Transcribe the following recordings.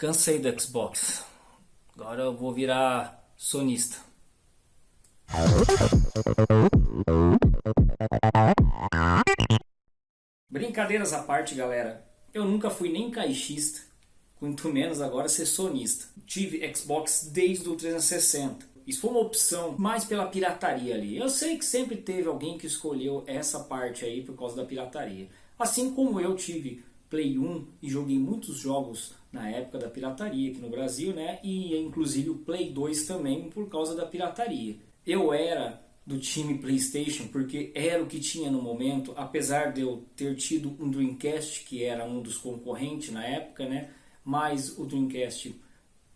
Cansei do Xbox. Agora eu vou virar sonista. Brincadeiras à parte, galera. Eu nunca fui nem caixista, muito menos agora ser sonista. Tive Xbox desde o 360. Isso foi uma opção mais pela pirataria ali. Eu sei que sempre teve alguém que escolheu essa parte aí por causa da pirataria. Assim como eu tive Play 1 e joguei muitos jogos na época da pirataria aqui no Brasil, né? E inclusive o Play 2 também por causa da pirataria. Eu era do time PlayStation porque era o que tinha no momento, apesar de eu ter tido um Dreamcast que era um dos concorrentes na época, né? Mas o Dreamcast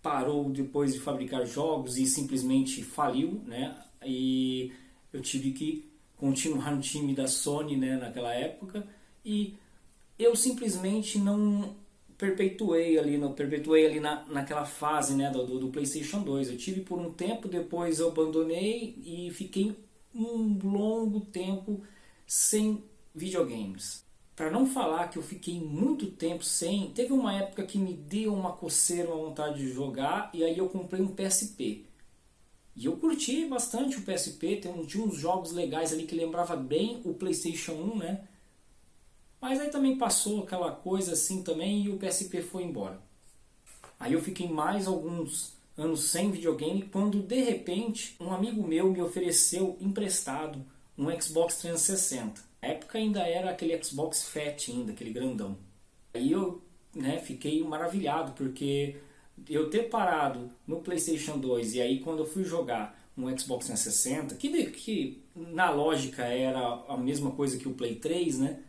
parou depois de fabricar jogos e simplesmente faliu, né? E eu tive que continuar no time da Sony, né, naquela época, e eu simplesmente não perpetuei ali naquela fase, né, do PlayStation 2. Eu tive por um tempo, depois eu abandonei e fiquei um longo tempo sem videogames. Para não falar que eu fiquei muito tempo sem, teve uma época que me deu uma coceira, uma vontade de jogar, e aí eu comprei um PSP. E eu curti bastante o PSP, tinha uns jogos legais ali que lembrava bem o PlayStation 1, né? Mas aí também passou aquela coisa assim também e o PSP foi embora. Aí eu fiquei mais alguns anos sem videogame quando de repente um amigo meu me ofereceu emprestado um Xbox 360. Na época ainda era aquele Xbox Fat ainda, aquele grandão. Aí eu, né, fiquei maravilhado porque eu ter parado no PlayStation 2 e aí quando eu fui jogar um Xbox 360, que na lógica era a mesma coisa que o Play 3, né?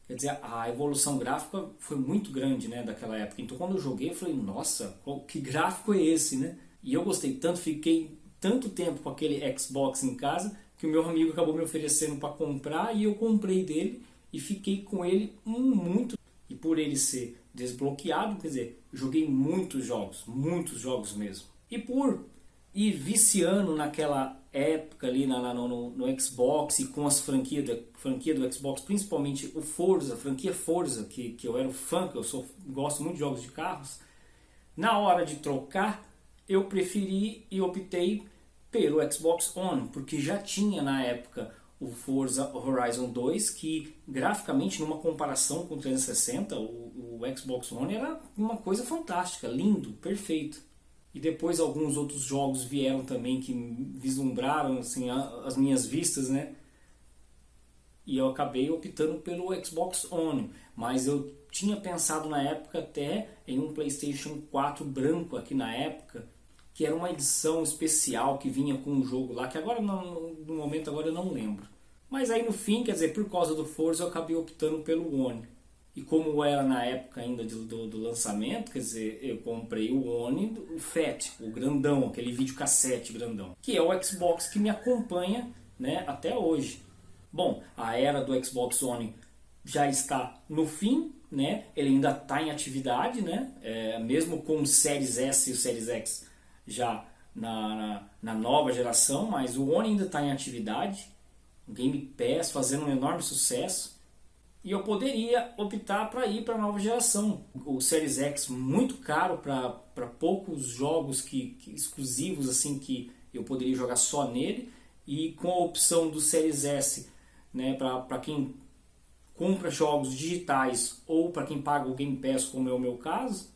Quer dizer, a evolução gráfica foi muito grande, né, daquela época. Então quando eu joguei, eu falei, nossa, que gráfico é esse, né? E eu gostei tanto, fiquei tanto tempo com aquele Xbox em casa, que o meu amigo acabou me oferecendo para comprar e eu comprei dele e fiquei com ele muito. E por ele ser desbloqueado, quer dizer, joguei muitos jogos mesmo. E por ir viciando naquela época ali no Xbox e com as franquia do Xbox, principalmente o Forza, a franquia Forza, que eu era fã, que gosto muito de jogos de carros, na hora de trocar, eu preferi e optei pelo Xbox One, porque já tinha na época o Forza Horizon 2, que graficamente, numa comparação com o 360, o Xbox One era uma coisa fantástica, lindo, perfeito. E depois alguns outros jogos vieram também que vislumbraram assim, as minhas vistas, né? E eu acabei optando pelo Xbox One. Mas eu tinha pensado na época até em um PlayStation 4 branco aqui na época, que era uma edição especial que vinha com um jogo lá, que agora no momento agora eu não lembro. Mas aí no fim, quer dizer, por causa do Forza eu acabei optando pelo One. E como era na época ainda do lançamento, quer dizer, eu comprei o One, o Fat, o grandão, aquele videocassete grandão, que é o Xbox que me acompanha, né, até hoje. Bom, a era do Xbox One já está no fim, né, ele ainda está em atividade, né, mesmo com o Series S e o Series X já na nova geração, mas o One ainda está em atividade, o Game Pass fazendo um enorme sucesso. E eu poderia optar para ir para a nova geração. O Series X muito caro para poucos jogos exclusivos assim que eu poderia jogar só nele. E com a opção do Series S, né, para quem compra jogos digitais ou para quem paga o Game Pass, como é o meu caso,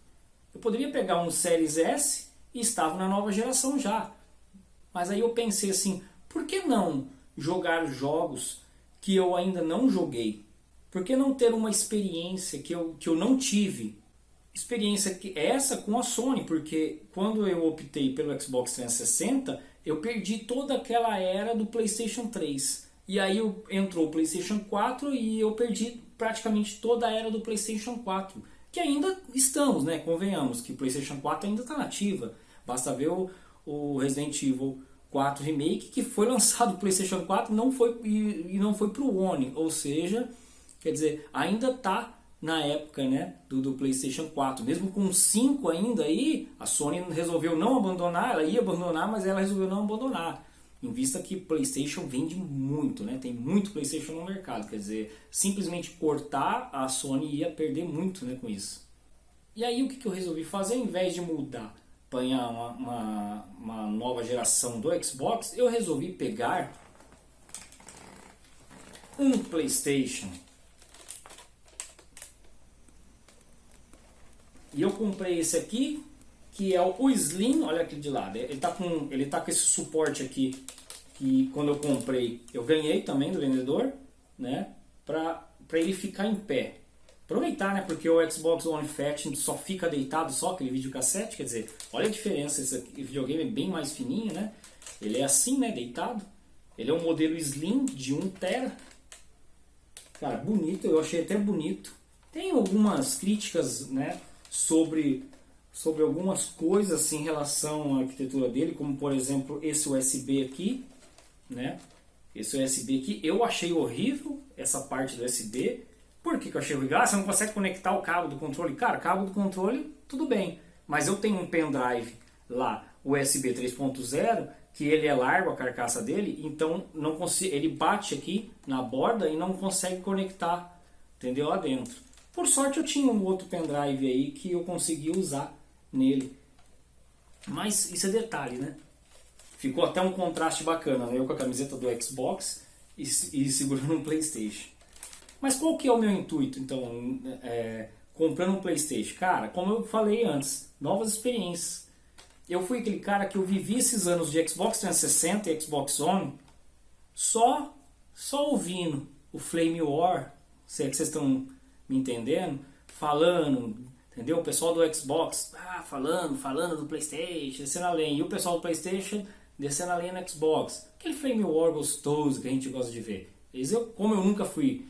eu poderia pegar um Series S e estava na nova geração já. Mas aí eu pensei assim, por que não jogar jogos que eu ainda não joguei? Por que não ter uma experiência que eu não tive? Experiência que essa com a Sony, porque quando eu optei pelo Xbox 360, eu perdi toda aquela era do PlayStation 3. E aí entrou o PlayStation 4 e eu perdi praticamente toda a era do PlayStation 4. Que ainda estamos, né? Convenhamos que o PlayStation 4 ainda está nativa. Basta ver o Resident Evil 4 Remake, que foi lançado no PlayStation 4 não foi, e não foi para o One. Ou seja, quer dizer, ainda está na época, né, do PlayStation 4. Mesmo com 5 ainda aí, a Sony resolveu não abandonar, ela ia abandonar, mas ela resolveu não abandonar. Em vista que PlayStation vende muito, né, tem muito PlayStation no mercado. Quer dizer, simplesmente cortar, a Sony ia perder muito, né, com isso. E aí o que eu resolvi fazer? Ao invés de mudar para uma nova geração do Xbox, eu resolvi pegar um PlayStation. E eu comprei esse aqui, que é o Slim, olha aqui de lado. Ele tá com esse suporte aqui, que quando eu comprei, eu ganhei também do vendedor, né? Para ele ficar em pé. Aproveitar, né? Porque o Xbox One Fat só fica deitado, só aquele videocassete, quer dizer, olha a diferença, esse videogame é bem mais fininho, né? Ele é assim, né? Deitado. Ele é um modelo Slim de 1 tera. Cara, bonito, eu achei até bonito. Tem algumas críticas, né? Sobre algumas coisas assim, em relação à arquitetura dele, como por exemplo esse USB aqui, né? Esse USB aqui, eu achei horrível essa parte do USB. Por que eu achei horrível? Ah, você não consegue conectar o cabo do controle? Cara, cabo do controle, tudo bem. Mas eu tenho um pendrive lá, USB 3.0, que ele é largo, a carcaça dele, então não consigo, ele bate aqui na borda e não consegue conectar, entendeu? Lá dentro. Por sorte eu tinha um outro pendrive aí que eu consegui usar nele. Mas isso é detalhe, né? Ficou até um contraste bacana, né? Eu com a camiseta do Xbox e segurando um PlayStation. Mas qual que é o meu intuito, então, comprando um PlayStation? Cara, como eu falei antes, novas experiências. Eu fui aquele cara que eu vivi esses anos de Xbox 360 e Xbox One só ouvindo o Flame War, se é que vocês estão me entendendo, falando, entendeu? O pessoal do Xbox falando do PlayStation, descendo a lenha, e o pessoal do PlayStation descendo a lenha no Xbox. Aquele Flame War gostoso que a gente gosta de ver. Como eu nunca fui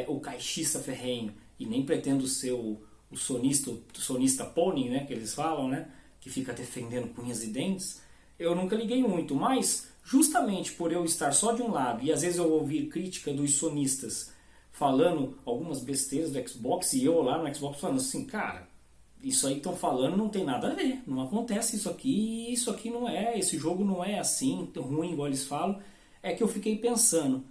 o caixista ferrenho e nem pretendo ser o sonista pony, né, que eles falam, né, que fica defendendo com unhas e dentes, eu nunca liguei muito, mas justamente por eu estar só de um lado e às vezes eu ouvir crítica dos sonistas falando algumas besteiras do Xbox e eu lá no Xbox falando assim, cara, isso aí que estão falando não tem nada a ver, não acontece isso aqui não é, esse jogo não é assim, tão ruim igual eles falam, é que eu fiquei pensando,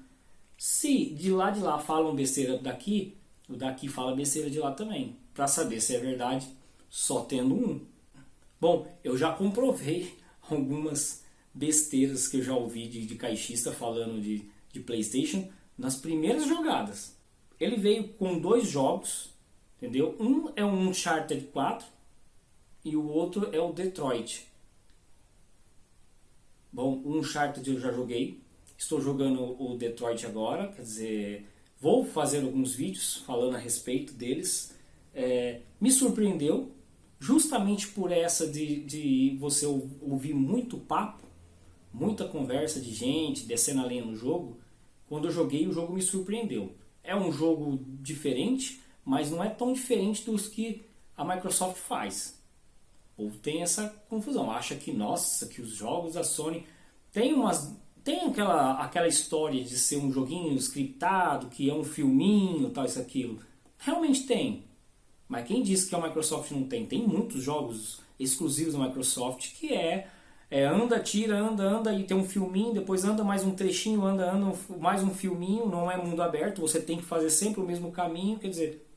se de lá falam besteira daqui, o daqui fala besteira de lá também, para saber se é verdade só tendo um. Bom, eu já comprovei algumas besteiras que eu já ouvi de caixista falando de PlayStation nas primeiras jogadas. Ele veio com 2 jogos, entendeu? Um é o Uncharted 4 e o outro é o Detroit. Bom, o Uncharted eu já joguei, estou jogando o Detroit agora, quer dizer, vou fazer alguns vídeos falando a respeito deles. Me surpreendeu, justamente por essa de você ouvir muito papo, muita conversa de gente, descendo a lenha no jogo. Quando eu joguei, o jogo me surpreendeu. É um jogo diferente, mas não é tão diferente dos que a Microsoft faz. O povo tem essa confusão, acha que, nossa, que os jogos da Sony tem aquela história de ser um joguinho scriptado, que é um filminho, tal, isso, aquilo. Realmente tem. Mas quem disse que a Microsoft não tem? Tem muitos jogos exclusivos da Microsoft que anda, tira, anda e tem um filminho, depois anda mais um trechinho, anda mais um filminho, não é mundo aberto, você tem que fazer sempre o mesmo caminho, quer dizer,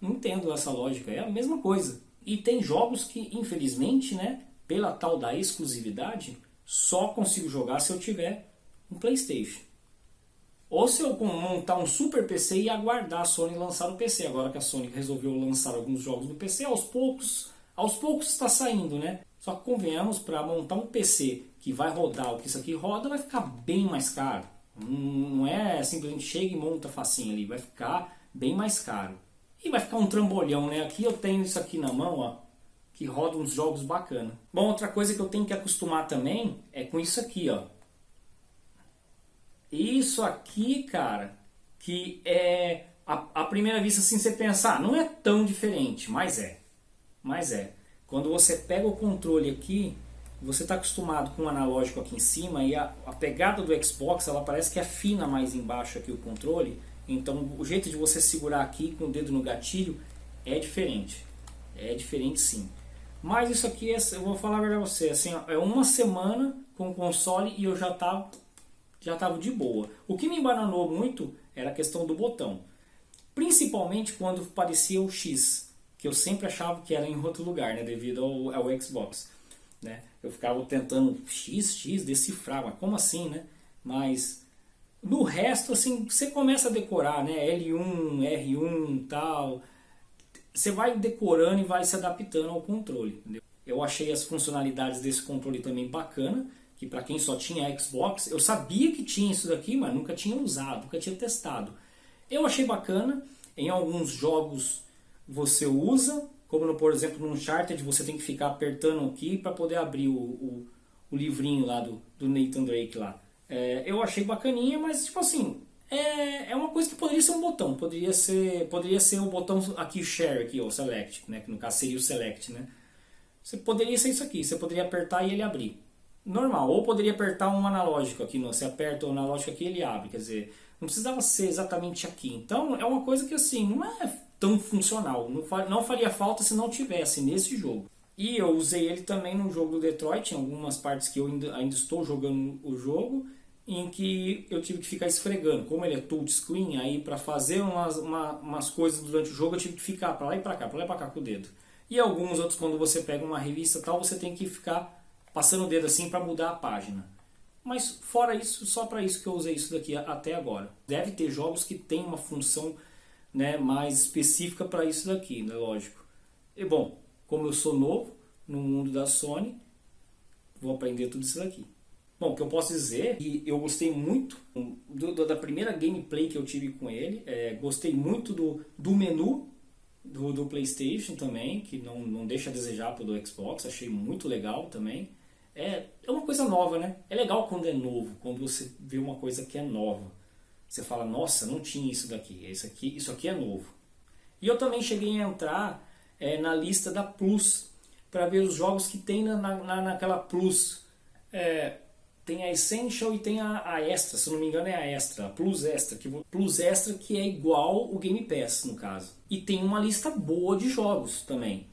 não entendo essa lógica, é a mesma coisa. E tem jogos que, infelizmente, né, pela tal da exclusividade, só consigo jogar se eu tiver um PlayStation. Ou se eu montar um super PC e aguardar a Sony lançar o PC. Agora que a Sony resolveu lançar alguns jogos no PC, aos poucos está saindo, né? Só que convenhamos, para montar um PC que vai rodar o que isso aqui roda, vai ficar bem mais caro. Não é simplesmente chega e monta facinho ali, vai ficar bem mais caro. E vai ficar um trambolhão, né? Aqui eu tenho isso aqui na mão, ó, que roda uns jogos bacanas. Bom, outra coisa que eu tenho que acostumar também é com isso aqui, ó. Isso aqui, cara, que é à primeira vista assim você pensar, não é tão diferente, mas é. Quando você pega o controle aqui, você está acostumado com o analógico aqui em cima e a pegada do Xbox, ela parece que afina mais embaixo aqui o controle. Então o jeito de você segurar aqui com o dedo no gatilho é diferente. É diferente sim. Mas isso aqui, eu vou falar a verdade pra você, assim, é uma semana com o console e eu já tava de boa. O que me embananou muito era a questão do botão. Principalmente quando parecia o X. que eu sempre achava que era em outro lugar, né, devido ao Xbox, né? Eu ficava tentando X decifrar, mas como assim, né? Mas no resto, assim, você começa a decorar, né? L1, R1, tal. Você vai decorando e vai se adaptando ao controle, entendeu? Eu achei as funcionalidades desse controle também bacana, que para quem só tinha Xbox, eu sabia que tinha isso daqui, mas nunca tinha usado, nunca tinha testado. Eu achei bacana, em alguns jogos você usa, como por exemplo no Uncharted você tem que ficar apertando aqui para poder abrir o livrinho lá do Nathan Drake lá. Eu achei bacaninha, mas tipo assim, é uma coisa que poderia ser um botão, poderia ser o botão aqui, Share, aqui, ou Select, né, que no caso seria o Select, né. Você poderia ser isso aqui, você poderia apertar e ele abrir. Normal, ou poderia apertar um analógico aqui, você aperta o analógico aqui e ele abre, quer dizer, não precisava ser exatamente aqui. Então é uma coisa que assim, não é tão funcional, não faria falta se não tivesse nesse jogo. E eu usei ele também no jogo do Detroit, em algumas partes que eu ainda estou jogando o jogo, em que eu tive que ficar esfregando. Como ele é touchscreen, aí para fazer umas coisas durante o jogo eu tive que ficar para lá e para lá com o dedo. E alguns outros, quando você pega uma revista tal, você tem que ficar passando o dedo assim para mudar a página. Mas fora isso, só para isso que eu usei isso daqui até agora. Deve ter jogos que tem uma função, né, mais específica para isso daqui, né, lógico. E bom, como eu sou novo no mundo da Sony, vou aprender tudo isso daqui. Bom, o que eu posso dizer é que eu gostei muito da primeira gameplay que eu tive com ele. Gostei muito do menu do PlayStation também, que não deixa a desejar pro do Xbox. Achei muito legal também. É uma coisa nova, né? É legal quando é novo, quando você vê uma coisa que é nova. Você fala, nossa, não tinha isso daqui, isso aqui é novo. E eu também cheguei a entrar na lista da Plus, para ver os jogos que tem naquela Plus. Tem a Essential e tem a Extra, se não me engano é a Extra, a Plus Extra, que é igual o Game Pass no caso. E tem uma lista boa de jogos também.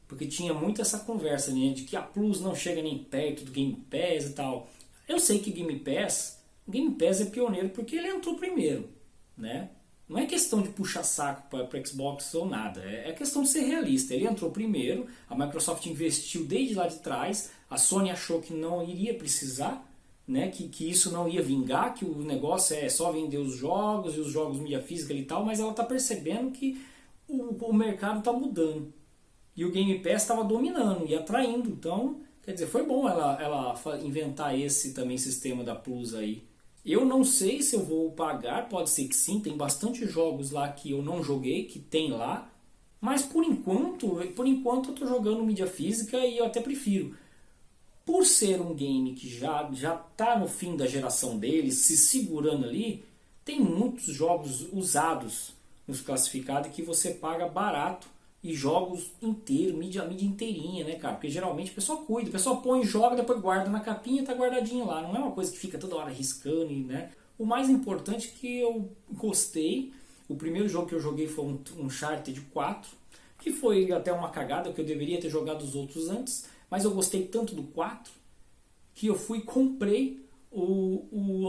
Porque tinha muito essa conversa, né, de que a Plus não chega nem perto do Game Pass e tal. Eu sei que o Game Pass é pioneiro porque ele entrou primeiro, né? Não é questão de puxar saco para Xbox ou nada, é questão de ser realista. Ele entrou primeiro, a Microsoft investiu desde lá de trás, a Sony achou que não iria precisar, né? Que isso não ia vingar, que o negócio é só vender os jogos e os jogos mídia física e tal, mas ela está percebendo que o mercado está mudando. E o Game Pass estava dominando e atraindo. Então, quer dizer, foi bom ela inventar esse também sistema da Plus aí. Eu não sei se eu vou pagar, pode ser que sim. Tem bastante jogos lá que eu não joguei, que tem lá. Mas por enquanto eu estou jogando mídia física e eu até prefiro. Por ser um game que já está no fim da geração dele, se segurando ali, tem muitos jogos usados nos classificados que você paga barato. E jogos inteiros, mídia inteirinha, né, cara? Porque geralmente a pessoa cuida, a pessoa põe, joga, depois guarda na capinha e tá guardadinho lá. Não é uma coisa que fica toda hora riscando, né? O mais importante é que eu gostei. O primeiro jogo que eu joguei foi um Uncharted 4, que foi até uma cagada, que eu deveria ter jogado os outros antes. Mas eu gostei tanto do 4 que eu fui e comprei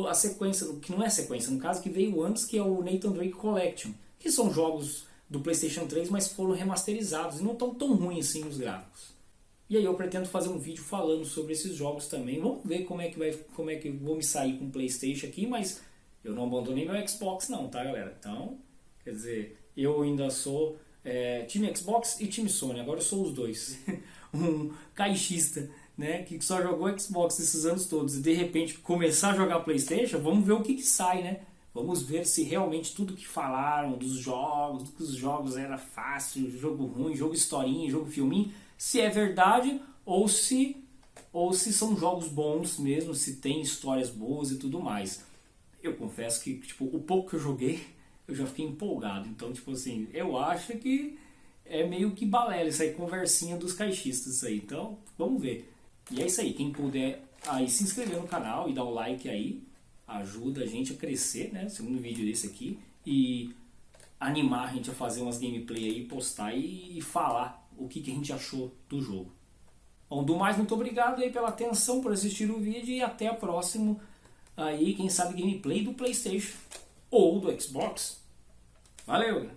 a sequência, que não é sequência, no caso, que veio antes, que é o Nathan Drake Collection. Que são jogos do PlayStation 3, mas foram remasterizados e não estão tão ruins assim os gráficos. E aí eu pretendo fazer um vídeo falando sobre esses jogos também. Vamos ver como é que eu vou me sair com o PlayStation aqui, mas eu não abandonei meu Xbox não, tá, galera? Então, quer dizer, eu ainda sou time Xbox e time Sony, agora eu sou os dois. Um caixista, né, que só jogou Xbox esses anos todos e de repente começar a jogar PlayStation, vamos ver o que sai, né? Vamos ver se realmente tudo que falaram dos jogos, que os jogos era fácil, jogo ruim, jogo historinha, jogo filminho, se é verdade ou se são jogos bons mesmo, se tem histórias boas e tudo mais. Eu confesso que tipo, o pouco que eu joguei, eu já fiquei empolgado. Então, tipo assim, eu acho que é meio que balela isso aí, conversinha dos caixistas isso aí. Então, vamos ver. E é isso aí, quem puder aí se inscrever no canal e dar o like aí, ajuda a gente a crescer, né? Segundo vídeo desse aqui. E animar a gente a fazer umas gameplay aí, postar e falar o que a gente achou do jogo. Bom, do mais, muito obrigado aí pela atenção, por assistir o vídeo e até a próxima aí, quem sabe gameplay do PlayStation ou do Xbox. Valeu!